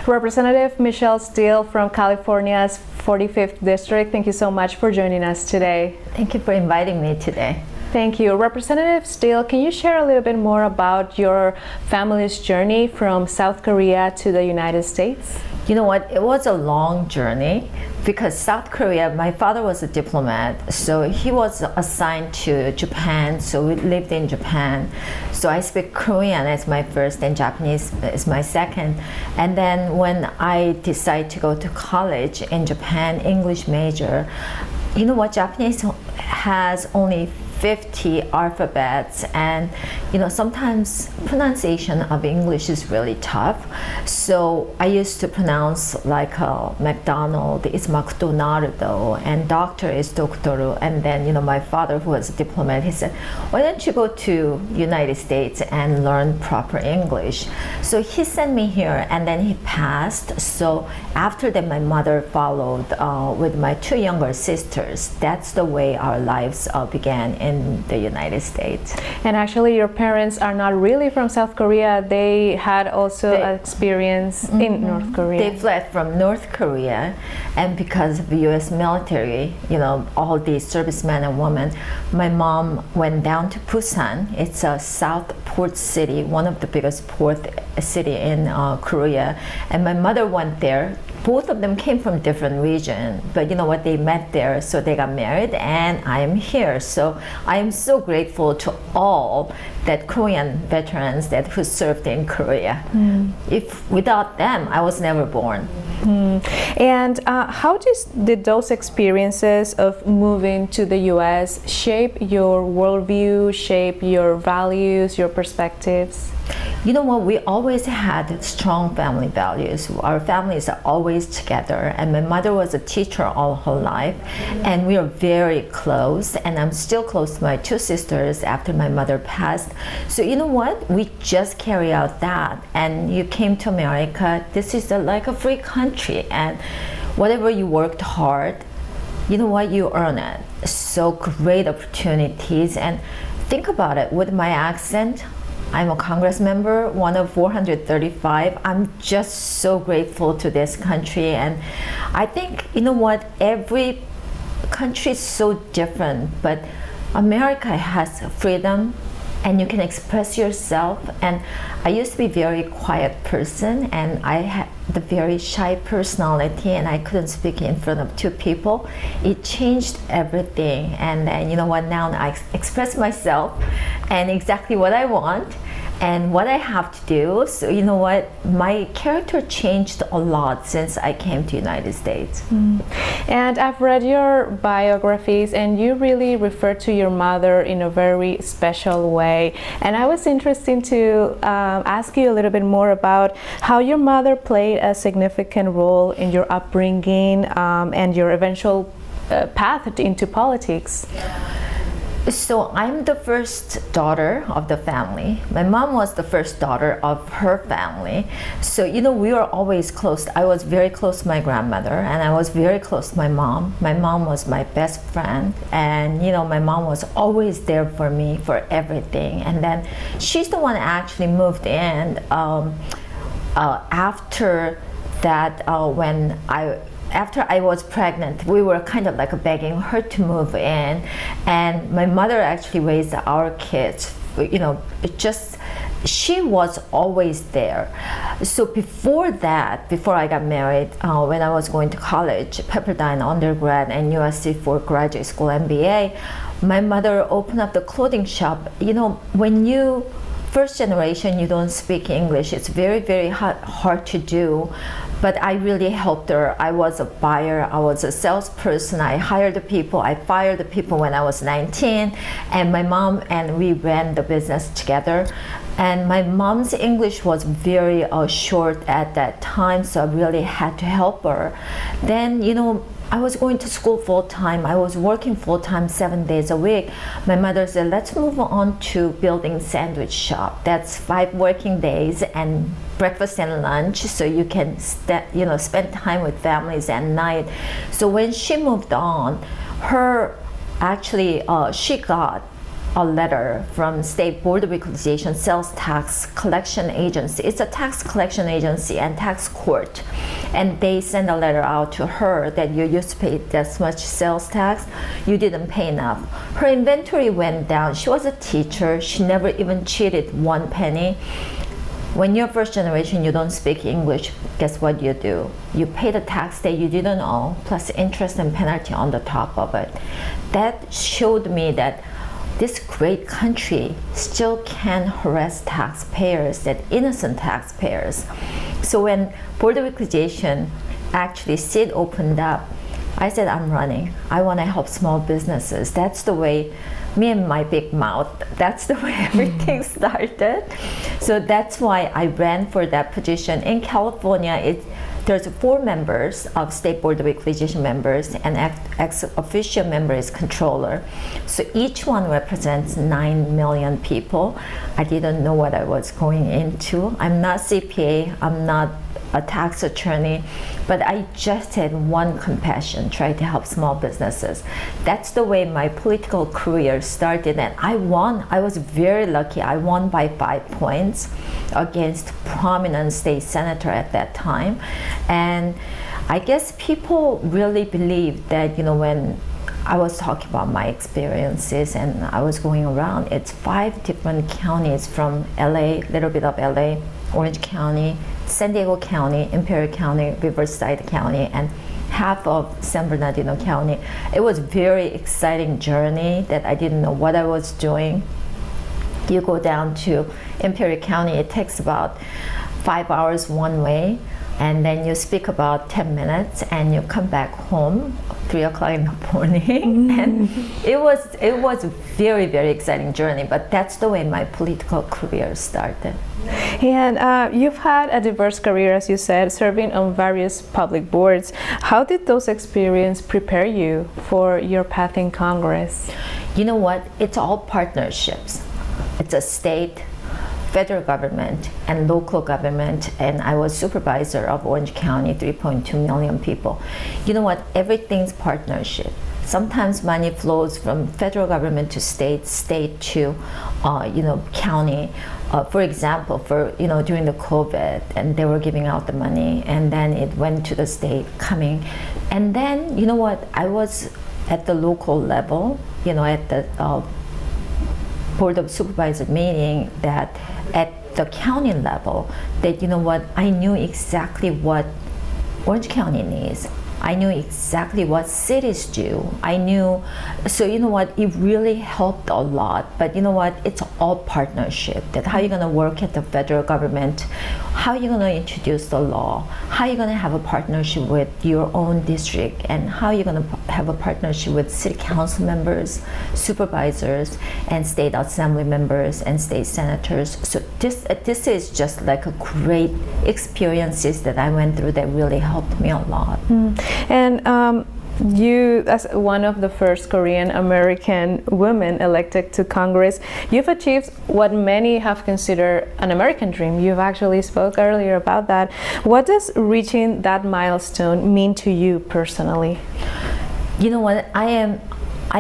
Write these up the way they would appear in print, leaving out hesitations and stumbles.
Representative Michelle Steele from California's 45th District, thank you so much for joining us today. Thank you for inviting me today. Thank you. Representative Steele, can you share a little bit more about your family's journey from South Korea to the United States? You know what, it was a long journey because South Korea, my father was a diplomat, so he was assigned to Japan, so we lived in Japan. So I speak Korean as my first and Japanese as my second. And then when I decided to go to college in Japan, English major, you know what, Japanese has only 50 alphabets, and you know, sometimes pronunciation of English is really tough. So I used to pronounce like McDonald is McDonaldo and doctor is doctoru. And then, you know, my father, who was a diplomat, he said, why don't you go to United States and learn proper English? So he sent me here, and then he passed. So after that, my mother followed with my two younger sisters. That's the way our lives began in the United States. And actually, your parents are not really from South Korea. They had also experience in North Korea. They fled from North Korea, and because of the U.S. military, you know, all these servicemen and women, my mom went down to Busan. It's a south port city, one of the biggest port city in Korea, and my mother went there. Both of them came from different regions, but you know what, they met there, so they got married, and I am here. So I am so grateful to all that Korean veterans that who served in Korea. If without them, I was never born. And how did those experiences of moving to the U.S. shape your worldview, shape your values, your perspectives? You know what, we always had strong family values. Our families are always together, and my mother was a teacher all her life, and we are very close, and I'm still close to my two sisters after my mother passed. So you know what, we just carry out that. And you came to America, this is like a free country, and whatever you worked hard, you know what, you earn it. So great opportunities. And think about it, with my accent, I'm a Congress member, one of 435. I'm just so grateful to this country. And I think, you know what, every country is so different, but America has freedom, and you can express yourself. And I used to be a very quiet person, and I had the very shy personality, and I couldn't speak in front of two people. It changed everything. And then, you know what, now I express myself and exactly what I want and what I have to do. So you know what, my character changed a lot since I came to United States. And I've read your biographies, and you really refer to your mother in a very special way. And I was interested to ask you a little bit more about how your mother played a significant role in your upbringing and your eventual path into politics. So I'm the first daughter of the family. My mom was the first daughter of her family. So you know, we were always close. I was very close to my grandmother, and I was very close to my mom. My mom was my best friend, and you know, my mom was always there for me for everything. And then she's the one that actually moved in after that, after I was pregnant. We were kind of like begging her to move in, and my mother actually raised our kids. You know, she was always there. So before that, before I got married, when I was going to college, Pepperdine undergrad and USC for graduate school MBA, my mother opened up the clothing shop. You know, when you first generation, you don't speak English, it's very, very hard to do. But I really helped her. I was a buyer, I was a salesperson, I hired the people, I fired the people when I was 19, and my mom and we ran the business together. And my mom's English was very short at that time, so I really had to help her. Then, you know, I was going to school full-time. I was working full-time 7 days a week. My mother said, let's move on to building sandwich shop. That's 5 working days and breakfast and lunch, so you can spend time with families at night. So when she moved on, she got a letter from State Board of Equalization Sales Tax Collection Agency. It's a tax collection agency and tax court. And they send a letter out to her that you used to pay this much sales tax, you didn't pay enough. Her inventory went down. She was a teacher. She never even cheated one penny. When you're first generation, you don't speak English, guess what you do? You pay the tax that you didn't owe, plus interest and penalty on the top of it. That showed me that this great country still can harass taxpayers, that innocent taxpayers. So when Board of Equalization actually SID opened up, I said, I'm running. I want to help small businesses. That's the way, me and my big mouth, that's the way everything started. So that's why I ran for that position. In California, there's 4 members of State Board of Equalization members, and ex-officio member is controller. So each one represents 9 million people. I didn't know what I was going into. I'm not CPA, I'm not a tax attorney, but I just had one compassion, try to help small businesses. That's the way my political career started, and I won. I was very lucky. I won by 5 points against prominent state senator at that time. And I guess people really believed that, when I was talking about my experiences and I was going around, it's 5 different counties from LA, little bit of LA, Orange County, San Diego County, Imperial County, Riverside County, and half of San Bernardino County. It was a very exciting journey that I didn't know what I was doing. You go down to Imperial County, it takes about 5 hours one way, and then you speak about 10 minutes and you come back home 3 o'clock in the morning. And it was a very, very exciting journey, but that's the way my political career started. And you've had a diverse career, as you said, serving on various public boards. How did those experiences prepare you for your path in Congress? You know what? It's all partnerships. It's a state, federal government, and local government, and I was supervisor of Orange County, 3.2 million people. You know what? Everything's partnership. Sometimes money flows from federal government to state, state to county. For example, during the COVID, and they were giving out the money, and then it went to the state coming. And then, you know what, I was at the local level, at the Board of Supervisors meeting, that at the county level, that, I knew exactly what Orange County needs. I knew exactly what cities do. I knew, so it really helped a lot. But it's all partnership. That how you're gonna work at the federal government, how you're gonna introduce the law, how you're gonna have a partnership with your own district, and how you're gonna have a partnership with city council members, supervisors, and state assembly members and state senators. So this is just like a great experiences that I went through that really helped me a lot. And you, as one of the first Korean American women elected to Congress, you've achieved what many have considered an American dream. You've actually spoke earlier about that. What does reaching that milestone mean to you personally? You know what, I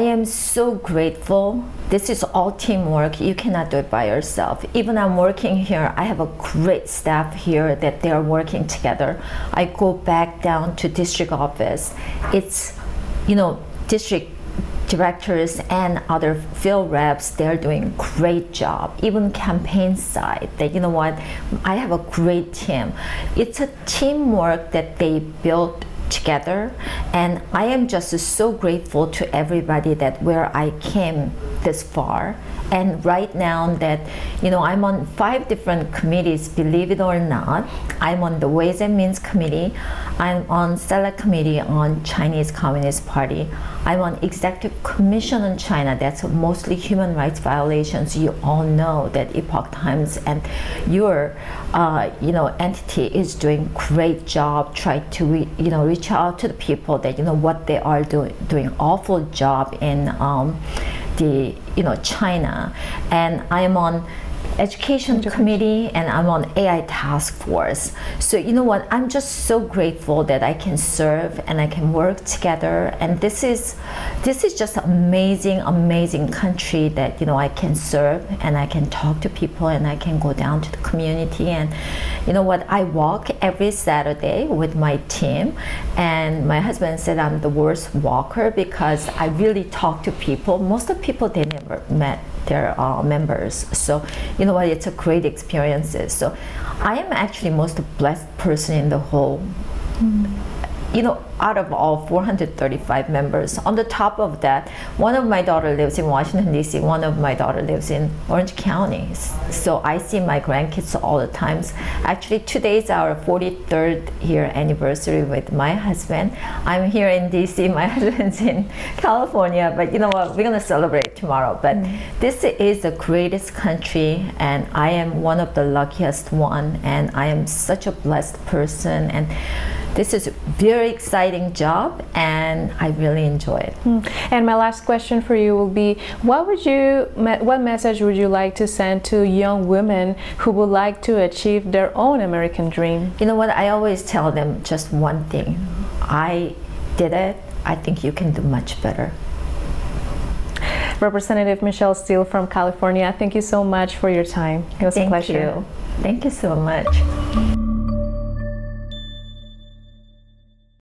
am so grateful. This is all teamwork. You cannot do it by yourself. Even I'm working here, I have a great staff here that they are working together. I go back down to district office. It's, district directors and other field reps, they're doing great job. Even campaign side, that I have a great team. It's a teamwork that they built together, and I am just so grateful to everybody that where I came this far. And right now that I'm on 5 different committees, believe it or not. I'm on the Ways and Means Committee, I'm on Select Committee on Chinese Communist Party, I'm on Executive Commission on China, that's mostly human rights violations. You all know that Epoch Times and your entity is doing great job, try to reach out to the people that what they are doing awful job in China. And I am on education committee, and I'm on AI task force. So you know what, I'm just so grateful that I can serve and I can work together, and this is just amazing country that, you know, I can serve and I can talk to people and I can go down to the community. And you know what, I walk every Saturday with my team, and my husband said I'm the worst walker because I really talk to people. Most of the people, they never met their members. So you know what, it's a great experience. So I am actually most blessed person in the whole, you know, out of all 435 members. On the top of that, one of my daughter lives in Washington, D.C., one of my daughter lives in Orange County. So I see my grandkids all the times. Actually, today is our 43rd year anniversary with my husband. I'm here in D.C., my husband's in California, but you know what, we're gonna celebrate tomorrow. But this is the greatest country, and I am one of the luckiest one, and I am such a blessed person, and this is a very exciting job, and I really enjoy it. And my last question for you will be, what message would you like to send to young women who would like to achieve their own American dream? You know what, I always tell them just one thing. I did it. I think you can do much better. Representative Michelle Steele from California, thank you so much for your time. It was a pleasure. Thank you so much.